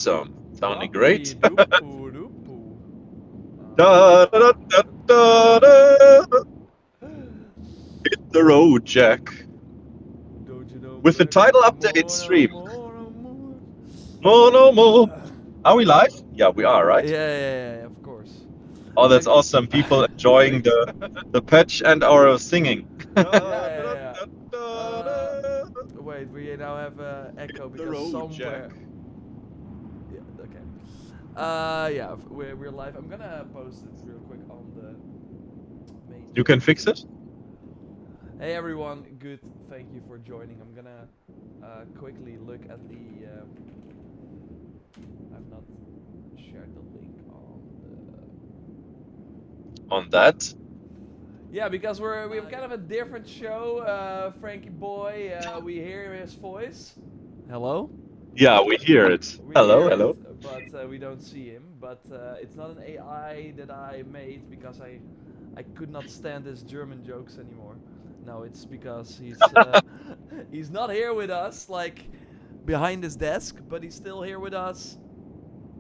Sounding Yuppie great. doopoo doopoo. Da, da, da, da, da. Hit the road, Jack. Don't you know, With the baby, title no update more, no stream. more, no more. No, no more. Are we live? Yeah, we are, Yeah, right? yeah, yeah, yeah, of course. Oh, that's Like, awesome. People enjoying the patch and our singing. yeah, Da, da, yeah, da, yeah. da, da. Wait, we now have echo Hit the because road, Jack. somewhere. Yeah, okay. Yeah, we're live. I'm gonna post it real quick on the main You chat. can fix it? Hey everyone, good. Thank you for joining. I'm gonna quickly look at the. I've not shared the link on On that? Yeah, because we have kind of a different show. Frankie boy, we hear his voice. Hello. Yeah, we hear it. We Hello, hear it, hello. but we don't see him. But it's not an AI that I made because I could not stand his German jokes anymore. No, it's because he's he's not here with us, like behind his desk, but he's still here with us.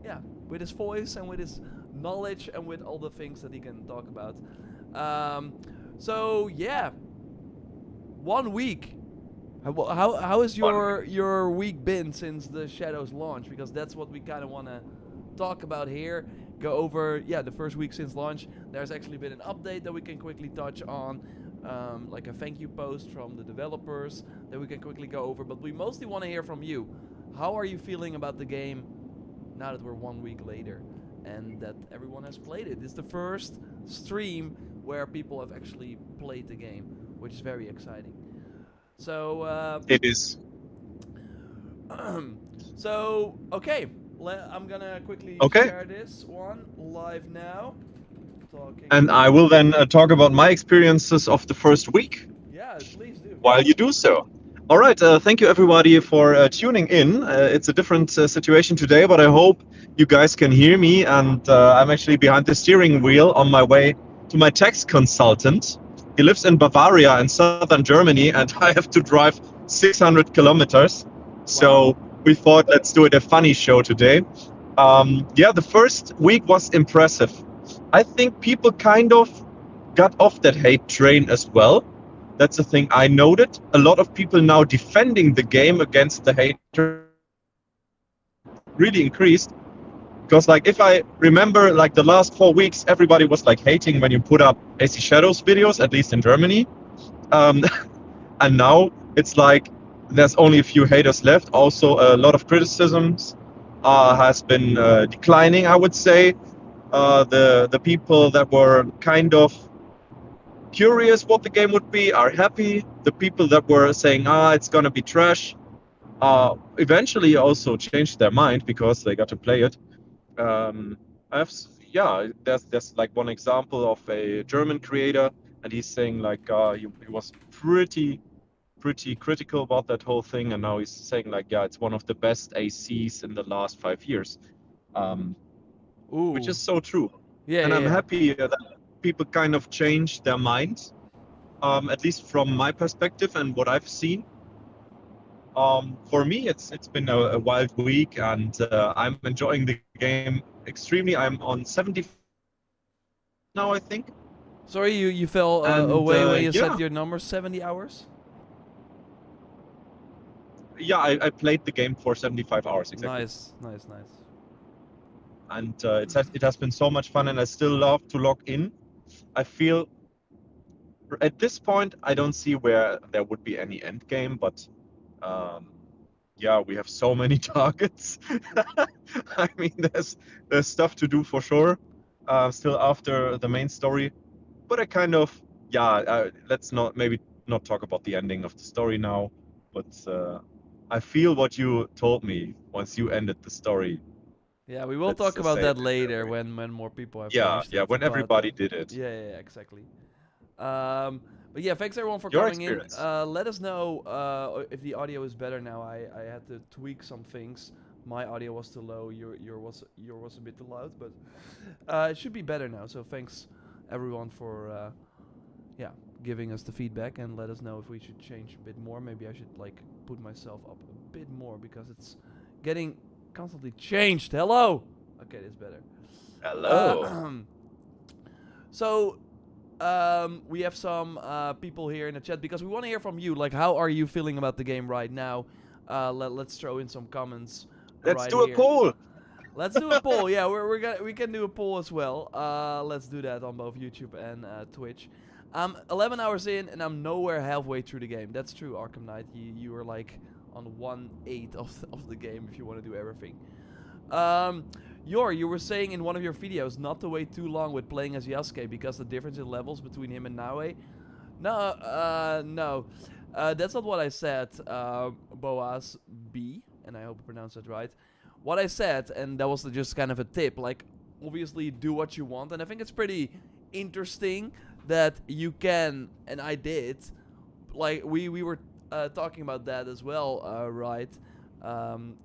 Yeah, with his voice and with his knowledge and with all the things that he can talk about. Um, so yeah, 1 week. How has 1 week. your week been since the Shadows launch? Because that's what we kind of want to talk about here. Go over the first week since launch. There's actually been an update that we can quickly touch on, like a thank you post from the developers that we can quickly go over. But we mostly want to hear from you. How are you feeling about the game now that we're 1 week later and that everyone has played it? It's the first stream where people have actually played the game, which is very exciting. So, It is. so okay, I'm gonna quickly Okay. share this one live now. Talking And I about. will then talk about my experiences of the first week Yeah, please do. while you do so. All right. Thank you, everybody, for tuning in. It's a different situation today, but I hope you guys can hear me. And I'm actually behind the steering wheel on my way to my tax consultant. He lives in Bavaria in southern Germany, and I have to drive 600 kilometers. Wow. So we thought, let's do it a funny show today. Yeah, the first week was impressive. I think people kind of got off that hate train as well. That's the thing I noted. A lot of people now defending the game against the haters really increased. Because like if I remember like the last 4 weeks, everybody was like hating when you put up AC Shadows videos, at least in Germany. Um, and now it's like there's only a few haters left. Also, a lot of criticisms has been declining, I would say. The people that were kind of curious what the game would be are happy. The people that were saying, it's gonna be trash, eventually also changed their mind because they got to play it. Um, yeah, there's like one example of a German creator, and he's saying like he was pretty critical about that whole thing, and now he's saying like, yeah, it's one of the best ACs in the last 5 years, um, which Ooh. is so true. Yeah, And yeah, I'm yeah. happy that people kind of changed their mind, at least from my perspective and what I've seen. For me, it's been a wild week, and I'm enjoying the game extremely. I'm on 75 now, I think, Sorry, you fell and away when you said your number 70 hours. yeah, I played the game for 75 hours exactly, Nice, nice, nice. and it has been so much fun, and I still love to log in. I feel at this point I don't see where there would be any end game, but um, yeah, we have so many targets. I mean, there's stuff to do for sure. Still after the main story, but I kind of let's not maybe not talk about the ending of the story now. But I feel what you told me once you ended the story. Yeah, we will Let's talk just about say that it in that later way. when more people have Yeah, finished yeah. it. When But everybody did it, yeah, yeah, yeah, exactly. Um, but yeah, thanks everyone for your coming in. experience. Let us know if the audio is better now. I had to tweak some things. My audio was too low. Your was a bit too loud, but it should be better now. So thanks everyone for yeah giving us the feedback and let us know if we should change a bit more. Maybe I should like put myself up a bit more because it's getting constantly changed. Hello. Okay, that's better. Hello. So, we have some people here in the chat because we want to hear from you. Like, how are you feeling about the game right now? Let's throw in some comments. Let's Right do a here. poll. Let's do a poll. Yeah, we can do a poll as well. Let's do that on both YouTube and Twitch. I'm 11 hours in and I'm nowhere halfway through the game. That's true, Arkham Knight. You were like on 1/8 of the game if you want to do everything. You were saying in one of your videos not to wait too long with playing as Yasuke because the difference in levels between him and Naue. No. That's not what I said, Boaz B, and I hope I pronounced that right. What I said, and that was just kind of a tip, like, obviously do what you want, and I think it's pretty interesting that you can, and I did, like, we were talking about that as well, right,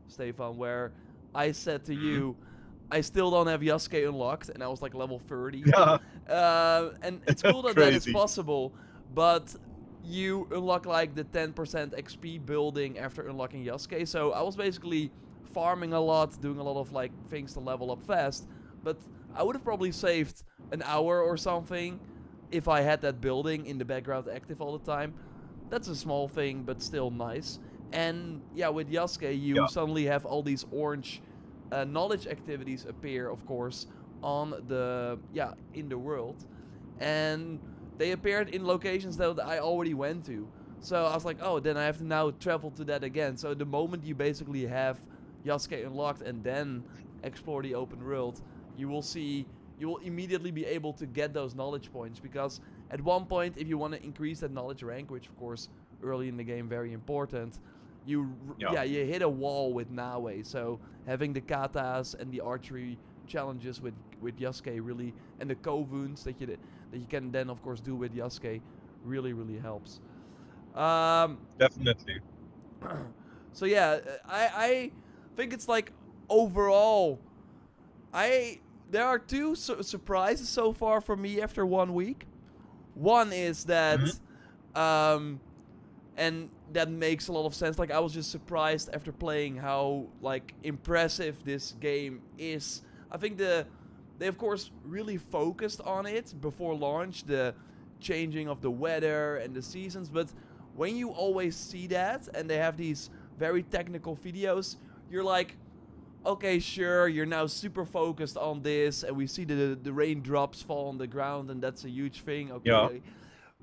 Stefan, where I said to you, I still don't have Yasuke unlocked, and I was like level 30. Yeah. And it's cool that that is Crazy. possible, but you unlock like the 10% XP building after unlocking Yasuke. So I was basically farming a lot, doing a lot of like things to level up fast, but I would have probably saved an hour or something if I had that building in the background active all the time. That's a small thing, but still nice. And yeah, with Yasuke, you suddenly have all these orange knowledge activities appear, of course, on the in the world, and they appeared in locations that I already went to. So I was like, oh, then I have to now travel to that again. So the moment you basically have Yasuke unlocked and then explore the open world, you will immediately be able to get those knowledge points, because at one point, if you want to increase that knowledge rank, which of course early in the game very important, you hit a wall with Naue. So having the katas and the archery challenges with Yasuke really, and the Kovuns that you can then of course do with Yasuke, really helps. Definitely. So yeah, I think it's like overall, there are two surprises so far for me after 1 week. One is that, and that makes a lot of sense. Like, I was just surprised after playing how like impressive this game is. I think they of course really focused on it before launch, the changing of the weather and the seasons. But when you always see that, and they have these very technical videos, you're like, okay, sure, you're now super focused on this, and we see the raindrops fall on the ground, and that's a huge thing. Okay, Yeah.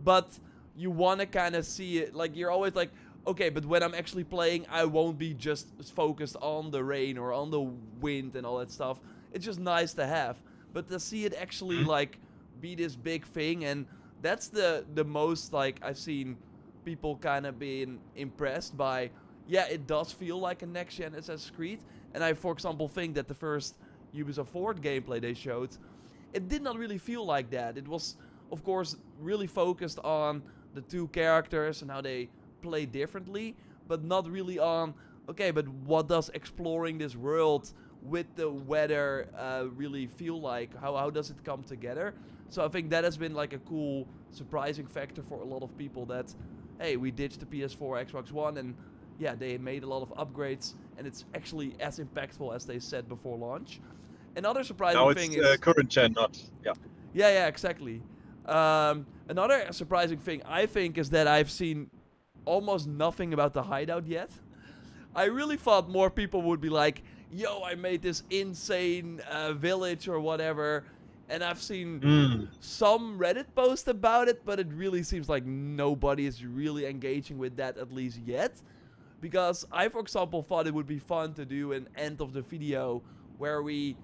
But you want to kind of see it, like, you're always like, okay, but when I'm actually playing, I won't be just focused on the rain or on the wind and all that stuff. It's just nice to have, but to see it actually like be this big thing, and that's the most like I've seen people kind of being impressed by. Yeah, it does feel like a next gen Assassin's Creed, and I, for example, think that the first Ubisoft Forward gameplay they showed, it did not really feel like that. It was, of course, really focused on the two characters and how they play differently, but not really on, okay, but what does exploring this world with the weather really feel like? How does it come together? So I think that has been like a cool, surprising factor for a lot of people that, hey, we ditched the PS4, Xbox One, and yeah, they made a lot of upgrades, and it's actually as impactful as they said before launch. Another surprising thing is current gen, not Yeah, exactly. Another surprising thing I think is that I've seen almost nothing about the hideout yet. I really thought more people would be like, yo, I made this insane village or whatever, and I've seen some Reddit posts about it, but it really seems like nobody is really engaging with that, at least yet. Because I, for example, thought it would be fun to do an end of the video where we,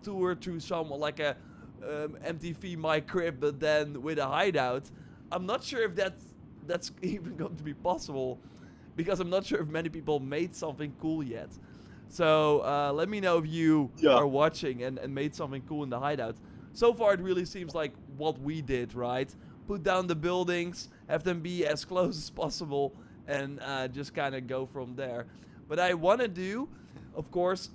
tour through some, like a MTV My Crib, but then with a hideout. I'm not sure if that's even going to be possible, because I'm not sure if many people made something cool yet. So let me know if you are watching and made something cool in the hideout. So far, it really seems like what we did, right? Put down the buildings, have them be as close as possible, and just kind of go from there. But I want to do, of course,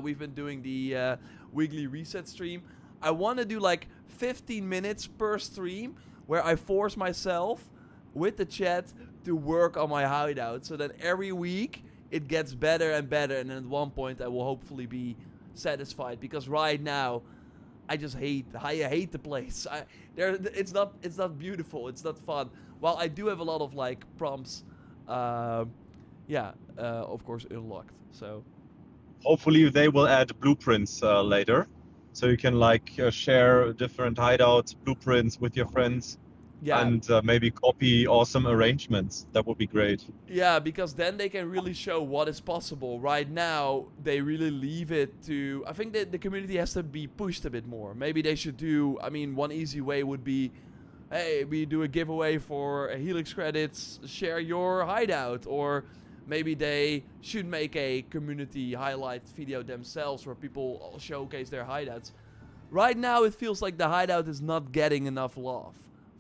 we've been doing the weekly reset stream. I want to do like 15 minutes per stream where I force myself with the chat to work on my hideout, so that every week it gets better and better, and then at one point I will hopefully be satisfied, because right now I just hate the place. It's not beautiful, it's not fun. While I do have a lot of like prompts, of course unlocked. So Hopefully they will add blueprints later, so you can like share different hideouts, blueprints with your friends, yeah, and maybe copy awesome arrangements. That would be great. yeah, because then they can really show what is possible. Right now, they really leave it to... I think that the community has to be pushed a bit more. Maybe they should do... I mean, one easy way would be, hey, we do a giveaway for Helix credits, share your hideout. Or maybe they should make a community highlight video themselves where people showcase their hideouts. Right now, it feels like the hideout is not getting enough love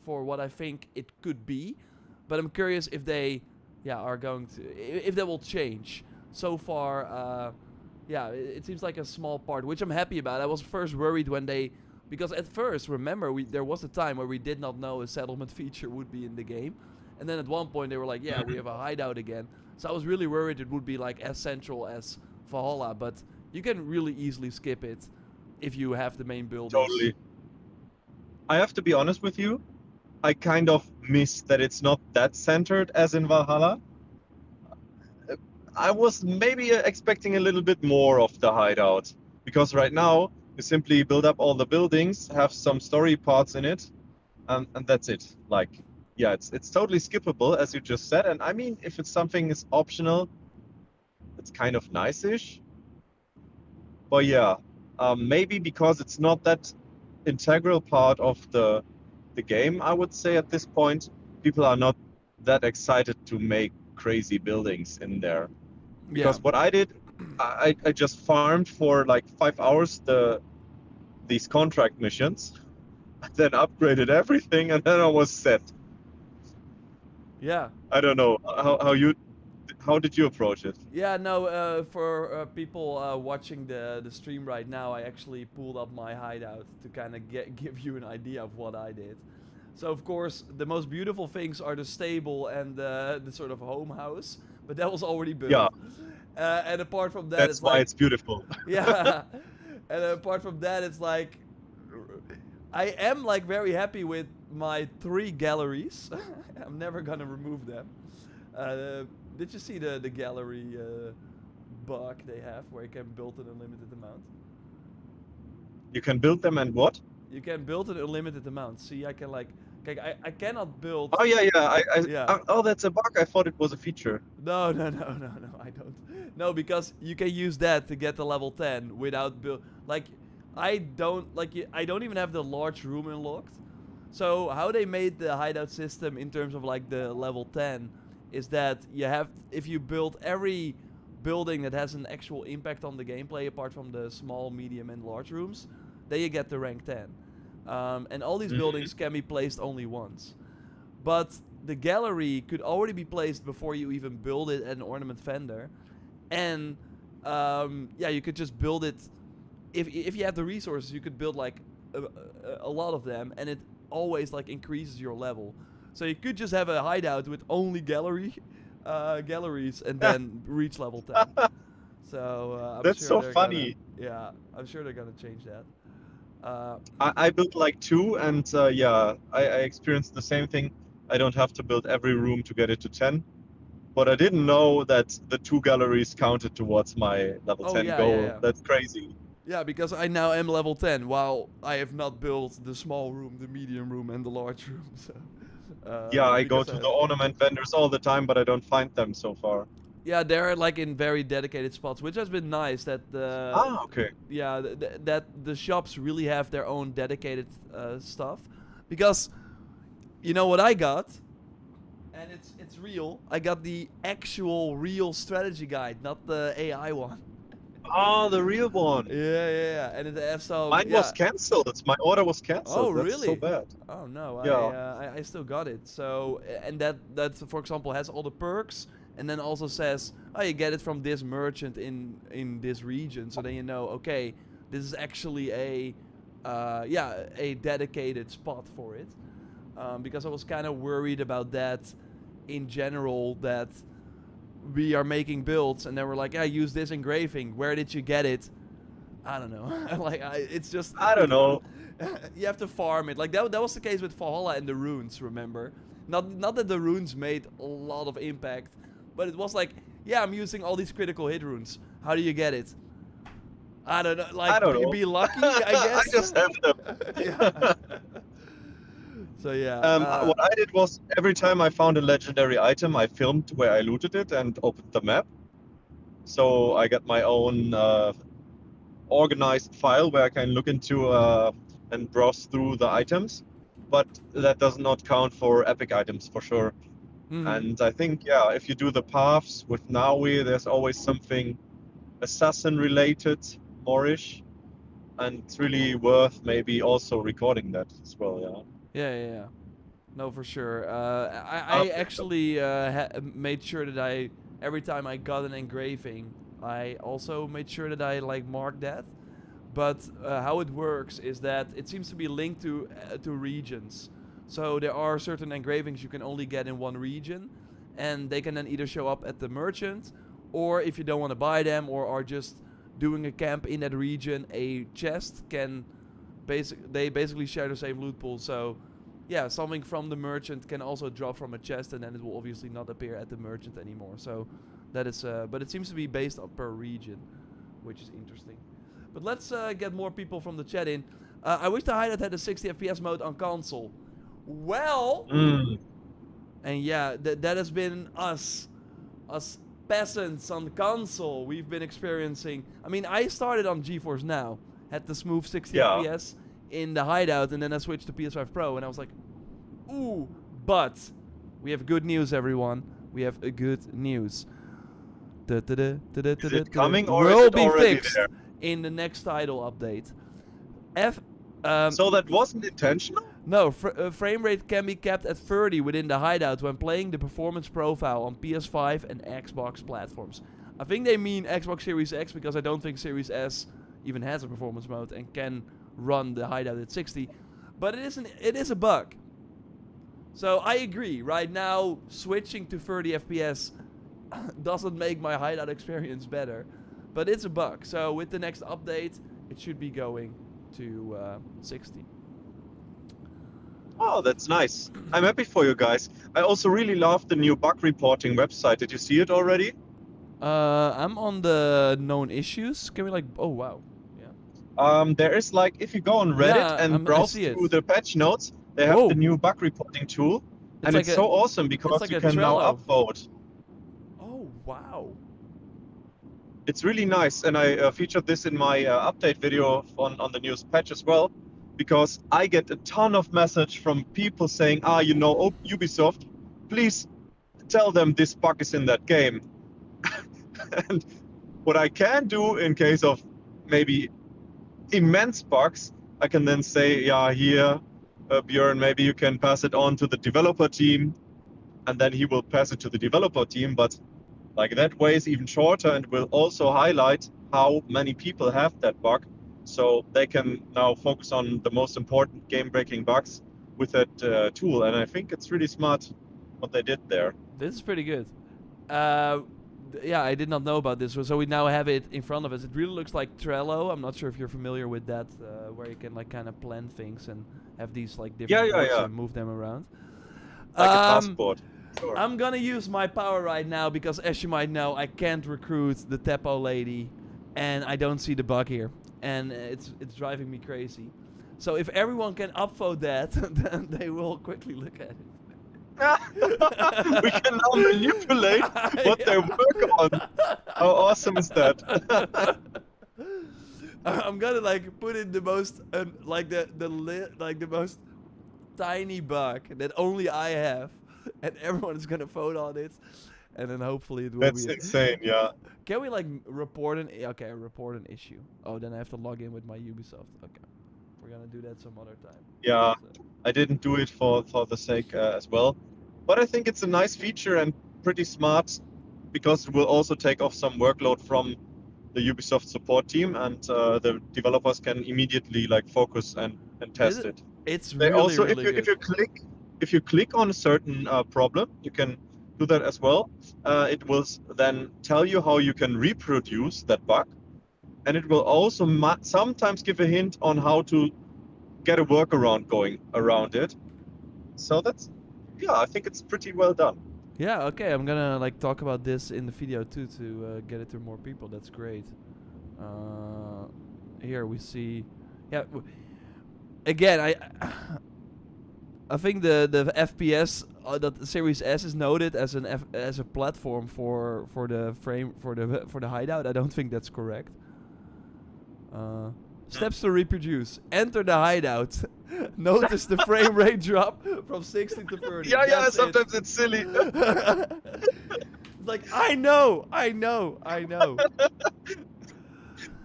for what I think it could be. But I'm curious if they... are going to... if that will change. So far, it seems like a small part, which I'm happy about. I was first worried when they... Because at first, remember, there was a time where we did not know a settlement feature would be in the game. And then at one point they were like, yeah, we have a hideout again. So I was really worried it would be like as central as Valhalla. But you can really easily skip it if you have the main buildings. Totally. I have to be honest with you. I kind of miss that it's not that centered as in Valhalla. I was maybe expecting a little bit more of the hideout, because right now you simply build up all the buildings, have some story parts in it, and that's it. Like, yeah, it's totally skippable, as you just said. And I mean, if it's something is optional, it's kind of nice-ish. But yeah, maybe because it's not that integral part of the game, I would say at this point, people are not that excited to make crazy buildings in there. Because what I did, I just farmed for like 5 hours these contract missions, then upgraded everything, and then I was set. Yeah. I don't know how did you approach it? Yeah, no, for people watching the stream right now, I actually pulled up my hideout to kind of give you an idea of what I did. So of course, the most beautiful things are the stable and the sort of home house, but that was already built. Yeah. And apart from that, That's why it's beautiful. Yeah. And apart from that, it's like I am like very happy with my 3 galleries. I'm never gonna remove them. Did you see the gallery bug they have where you can build an unlimited amount? You can build them and what? You can build an unlimited amount. See, I can like I cannot build. Oh yeah, Yeah. Oh, that's a bug. I thought it was a feature. No, I don't. No, because you can use that to get to level 10 without build. Like, I don't even have the large room unlocked. So how they made the hideout system in terms of like the level 10 is that you have, if you build every building that has an actual impact on the gameplay apart from the small, medium, and large rooms, then you get to rank 10. And all these buildings can be placed only once. But the gallery could already be placed before you even build it at an ornament vendor. And you could just build it. If you have the resources, you could build like a lot of them, and it always like increases your level. So you could just have a hideout with only galleries and then reach level 10. So I'm That's sure so funny. I'm sure they're gonna change that. I built like 2, and I experienced the same thing. I don't have to build every room to get it to 10. But I didn't know that the 2 galleries counted towards my level 10 goal. Yeah. That's crazy. Yeah, because I now am level 10, while I have not built the small room, the medium room, and the large room. So, I go to the ornament vendors all the time, but I don't find them so far. Yeah, they're like in very dedicated spots, which has been nice. That okay. Yeah, that the shops really have their own dedicated stuff, because you know what I got, and it's real. I got the actual real strategy guide, not the AI one. Oh, the real one. Yeah, and it has some. Mine was cancelled. My order was cancelled. Oh, really? That's so bad. Oh no, Yeah. I still got it. So, and that for example has all the perks, and then also says, oh, you get it from this merchant in this region. So then you know, okay, this is actually a dedicated spot for it. Because I was kind of worried about that in general, that we are making builds, and then we're like, yeah, use this engraving. Where did you get it? I don't know. It's just I don't know. you have to farm it. Like that was the case with Valhalla and the runes. Remember, not that the runes made a lot of impact, but it was like, yeah, I'm using all these critical hit runes. How do you get it? I don't know. Like, I don't know. be lucky, I guess. I just have them. Yeah. So yeah. What I did was every time I found a legendary item, I filmed where I looted it and opened the map. So I got my own organized file where I can look into and browse through the items. But that does not count for epic items for sure. Mhm. And I think, yeah, if you do the paths with Naui, there's always something assassin related, Moorish. And it's really worth maybe also recording that as well, yeah. Yeah. No, for sure. I Okay. actually made sure that every time I got an engraving, I also made sure that I like marked that. But how it works is that it seems to be linked to regions. So there are certain engravings you can only get in one region, and they can then either show up at the merchant, or if you don't want to buy them or are just doing a camp in that region, a chest can they basically share the same loot pool. So yeah, something from the merchant can also drop from a chest, and then it will obviously not appear at the merchant anymore. So that is but it seems to be based on per region, which is interesting. But let's get more people from the chat in. I wish the hideout had a 60 FPS mode on console. Well, and yeah, that has been us peasants on the console. We've been experiencing. I mean, I started on GeForce Now, had the smooth 60 FPS in the hideout, and then I switched to PS5 Pro, and I was like, ooh. But we have good news, everyone. We have a good news. Is it coming or will is it be already fixed there? in the next title update. So that wasn't intentional? No, frame rate can be kept at 30 within the hideout when playing the performance profile on PS5 and Xbox platforms. I think they mean Xbox Series X, because I don't think Series S even has a performance mode and can run the hideout at 60. But it is a bug. So I agree. Right now, switching to 30 FPS doesn't make my hideout experience better. But it's a bug. So with the next update, it should be going to 60. Oh, that's nice. I'm happy for you guys. I also really love the new bug reporting website. Did you see it already? I'm on the known issues. Can we like... Oh, wow. Yeah. There is like, if you go on Reddit and browse through the patch notes, they have the new bug reporting tool. And it's so awesome because you can now upvote. Oh, wow. It's really nice, and I featured this in my update video on the newest patch as well, because I get a ton of message from people saying, Ubisoft, please tell them this bug is in that game. And what I can do in case of maybe immense bugs, I can then say, yeah, here, Björn, maybe you can pass it on to the developer team, and then he will pass it to the developer team, but like that way is even shorter and will also highlight how many people have that bug, so they can now focus on the most important game-breaking bugs with that tool. And I think it's really smart what they did there. This is pretty good. Yeah, I did not know about this. So we now have it in front of us. It really looks like Trello. I'm not sure if you're familiar with that, where you can like kind of plan things and have these like different boards and move them around. Like a passport. Sure. I'm gonna use my power right now because, as you might know, I can't recruit the Teppo lady, and I don't see the bug here, and it's driving me crazy. So if everyone can upvote that, then they will quickly look at it. We can now manipulate what they work on. How awesome is that? I'm gonna like put in the most like the most tiny bug that only I have. And everyone is gonna vote on it, and then hopefully it will That's be... insane, yeah. Can we like report an... Okay, report an issue. Oh, then I have to log in with my Ubisoft. Okay. We're gonna do that some other time. Yeah, I didn't do it for the sake as well. But I think it's a nice feature and pretty smart, because it will also take off some workload from the Ubisoft support team, and the developers can immediately like focus and test it. It's They really, also, really good. if you click on a certain problem, you can do that as well. It will then tell you how you can reproduce that bug, and it will also sometimes give a hint on how to get a workaround going around it. So that's, yeah, I think it's pretty well done. Yeah, okay, I'm gonna like talk about this in the video too to get it to more people. That's great. Here we see, yeah. Again, I think the FPS that the Series S is noted as as a platform for the hideout. I don't think that's correct. Steps to reproduce. Enter the hideout. Notice the frame rate drop from 60 to 30. Yeah, That's sometimes it's silly. It's like, I know.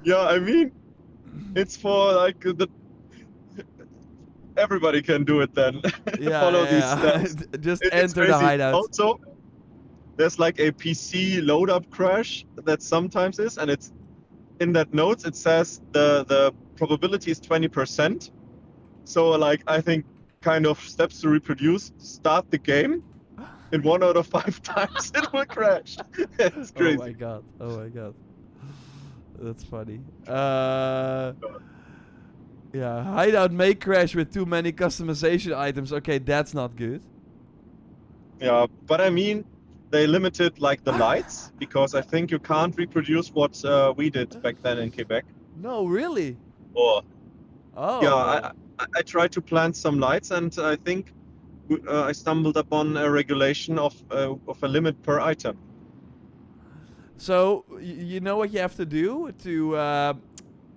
Yeah, I mean, it's for like everybody can do it then. Yeah, Follow these steps. Just It's enter the crazy. hideout. Also, there's like a PC load up crash that sometimes is, and it's in that notes it says the probability is 20%. So like I think kind of steps to reproduce, start the game, in 1 out of 5 times it will crash. It's crazy. Oh my god. That's funny. Yeah, hideout may crash with too many customization items. Okay, that's not good. Yeah, but I mean, they limited like the lights because I think you can't reproduce what we did back then in Quebec. No, really? Or Oh. yeah, I tried to plant some lights, and I think I stumbled upon a regulation of a limit per item. So you know what you have to do to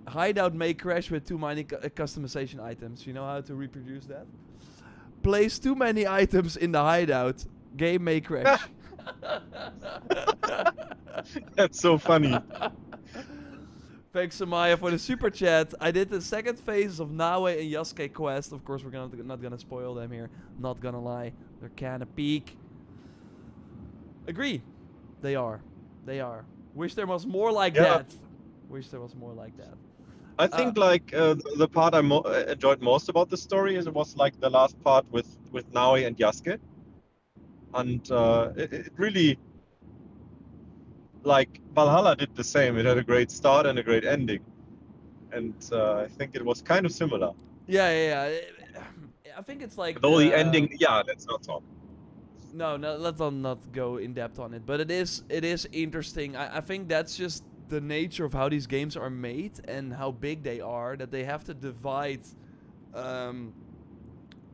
hideout may crash with too many customization items. You know how to reproduce that? Place too many items in the hideout. Game may crash. That's so funny. Thanks, Samaya, for the super chat. I did the second phase of Nawe and Yasuke quest. Of course, we're not gonna spoil them here. Not gonna lie, they're kind of peak. Agree, they are. Wish there was more like that. Wish there was more like that. I think like the part I enjoyed most about the story is it was like the last part with Naue and Yasuke, and it really, like Valhalla did the same. It had a great start and a great ending, and I think it was kind of similar. Yeah. I think it's like. Though the ending, yeah, let's not talk. No, let's not go in depth on it. But it is interesting. I think that's just the nature of how these games are made and how big they are. That they have to divide.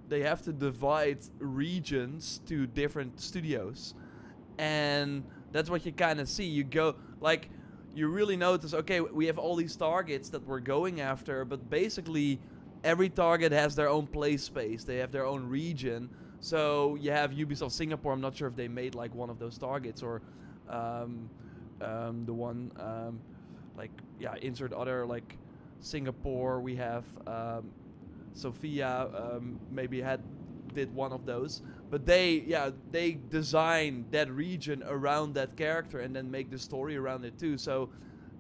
They have to divide regions to different studios, and that's what you kind of see. You go like, you really notice. Okay, we have all these targets that we're going after, but basically, every target has their own play space. They have their own region. So you have Ubisoft Singapore. I'm not sure if they made like one of those targets or the one insert other like Singapore. We have Sophia maybe did one of those, but they design that region around that character and then make the story around it too. So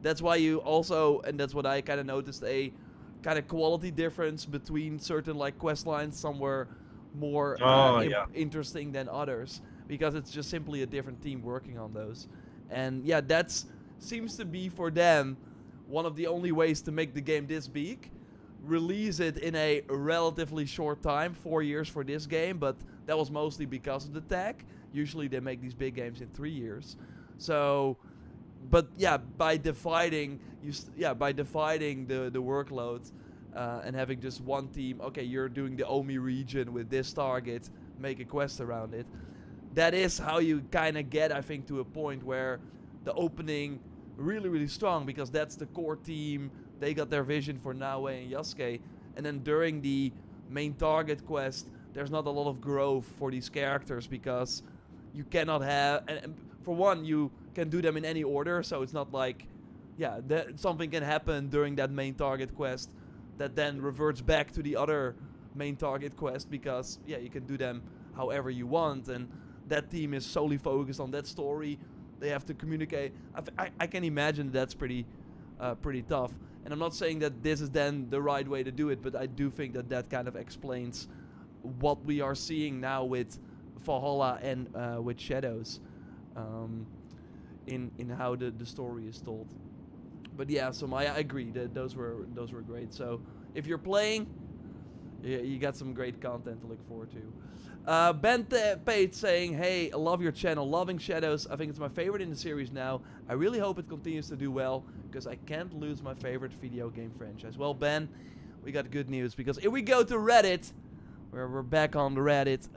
that's why you also, and that's what I kind of noticed, a kind of quality difference between certain like quest lines. Some were more interesting than others because it's just simply a different team working on those. And yeah, that's seems to be for them one of the only ways to make the game this big. Release it in a relatively short time, 4 years for this game, but that was mostly because of the tech. Usually they make these big games in 3 years. So, but yeah, by dividing the workload and having just one team, okay, you're doing the Omi region with this target, make a quest around it. That is how you kind of get, I think, to a point where the opening really, really strong because that's the core team. They got their vision for Naue and Yasuke. And then during the main target quest, there's not a lot of growth for these characters because you cannot have... And for one, you can do them in any order, so it's not like... Yeah, something can happen during that main target quest that then reverts back to the other main target quest because, yeah, you can do them however you want. And that team is solely focused on that story. They have to communicate. I can imagine that's pretty tough. And I'm not saying that this is then the right way to do it, but I do think that kind of explains what we are seeing now with Valhalla and with Shadows, in how the story is told. But yeah, so I agree that those were great. So if you're playing, you got some great content to look forward to. Ben Pate saying, hey, I love your channel, loving Shadows. I think it's my favorite in the series now. I really hope it continues to do well, because I can't lose my favorite video game franchise. Well, Ben, we got good news, because here we go to Reddit, where we're back on the Reddit.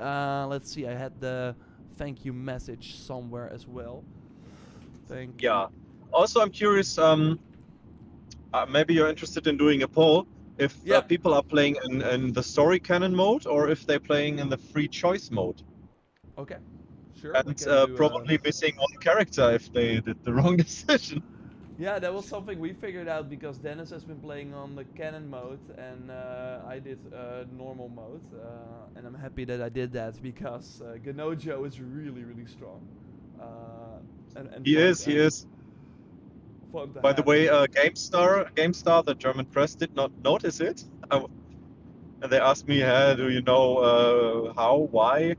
Let's see, I had the thank you message somewhere as well. Thank you. Also, I'm curious, maybe you're interested in doing a poll if people are playing in the story canon mode or if they're playing in the free choice mode. Okay, sure. And probably missing one character if they did the wrong decision. Yeah, that was something we figured out, because Dennis has been playing on the canon mode and I did normal mode. And I'm happy that I did that, because Ganojo is really, really strong. And he is. By the way, GameStar, the German press, did not notice it. And they asked me, do you know how, why?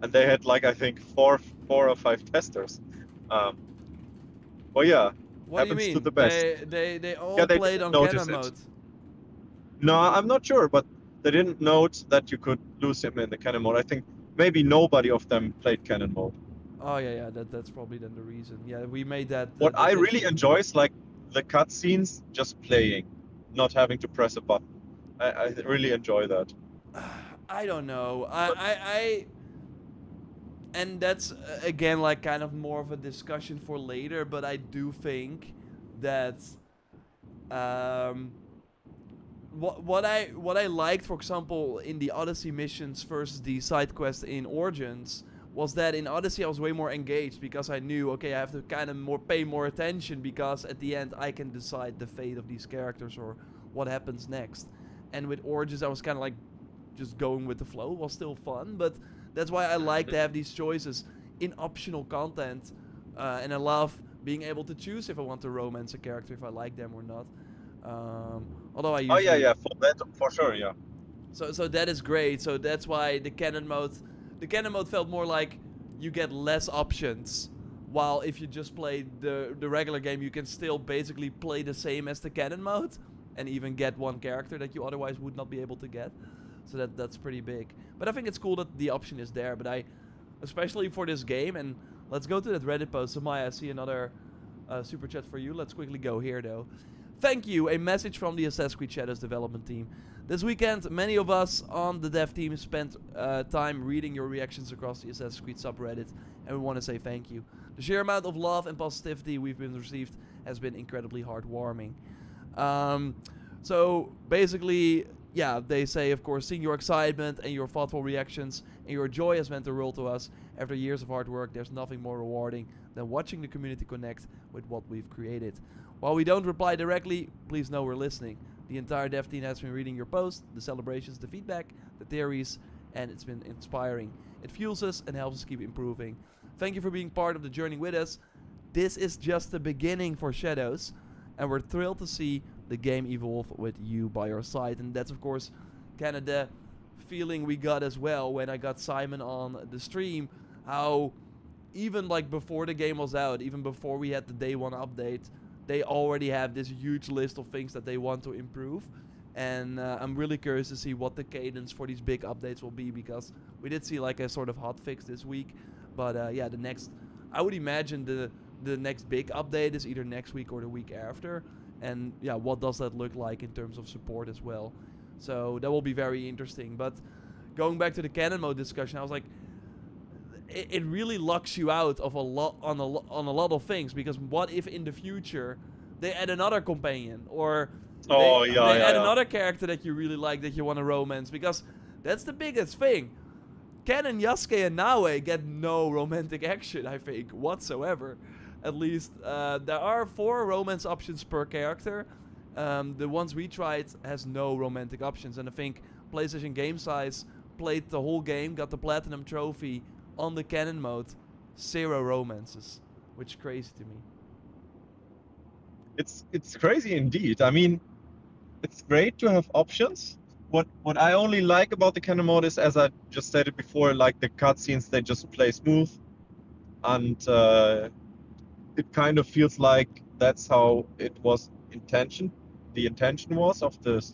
And they had I think four or five testers. Well, yeah, what happens do you mean? To the best. They all played on canon mode. No, I'm not sure, but they didn't note that you could lose him in the canon mode. I think maybe nobody of them played canon mode. Oh yeah, that's probably then the reason. Yeah, we made that. What I really enjoy is the cutscenes, just playing, not having to press a button. I really enjoy that. I don't know. I and that's again kind of more of a discussion for later. But I do think that what I liked, for example, in the Odyssey missions versus the side quest in Origins, was that in Odyssey I was way more engaged, because I knew, okay, I have to kind of pay more attention, because at the end I can decide the fate of these characters or what happens next. And with Origins I was kind of just going with the flow. It was still fun, but that's why I like to have these choices in optional content, and I love being able to choose if I want to romance a character, if I like them or not. Although I usually... Oh yeah, for sure, yeah. So that is great. So that's why the canon mode felt more like you get less options, while if you just play the regular game, you can still basically play the same as the canon mode and even get one character that you otherwise would not be able to get. So that's pretty big. But I think it's cool that the option is there. But especially for this game, and let's go to that Reddit post. Samaya, I see another super chat for you. Let's quickly go here though. Thank you. A message from the Assassin's Creed Shadows development team. This weekend, many of us on the dev team spent time reading your reactions across the Assassin's Creed subreddit, and we want to say thank you. The sheer amount of love and positivity we've been received has been incredibly heartwarming. So basically, yeah, they say, of course, seeing your excitement and your thoughtful reactions and your joy has meant the world to us. After years of hard work, there's nothing more rewarding than watching the community connect with what we've created. While we don't reply directly, please know we're listening. The entire dev team has been reading your posts, the celebrations, the feedback, the theories, and it's been inspiring. It fuels us and helps us keep improving. Thank you for being part of the journey with us. This is just the beginning for Shadows, and we're thrilled to see the game evolve with you by our side. And that's, of course, kind of the feeling we got as well when I got Simon on the stream. How even before the game was out, even before we had the day one update, they already have this huge list of things that they want to improve. And I'm really curious to see what the cadence for these big updates will be, because we did see a sort of hot fix this week. But yeah, I would imagine the next big update is either next week or the week after. And yeah, what does that look like in terms of support as well? So that will be very interesting. But going back to the canon mode discussion, I was like, it really locks you out of on a lot of things, because what if in the future they add another companion, or they add another character that you really like, that you want to romance? Because that's the biggest thing. Ken and Yasuke and Naue get no romantic action, I think, whatsoever. At least there are 4 romance options per character. The ones we tried has no romantic options, and I think PlayStation Game Size played the whole game, got the Platinum Trophy on the canon mode, 0 romances, which is crazy to me. It's crazy indeed. I mean, it's great to have options what I only like about the canon mode is, as I just stated before, like the cutscenes, they just play smooth, and it kind of feels like that's how it was intention. The intention was of the story.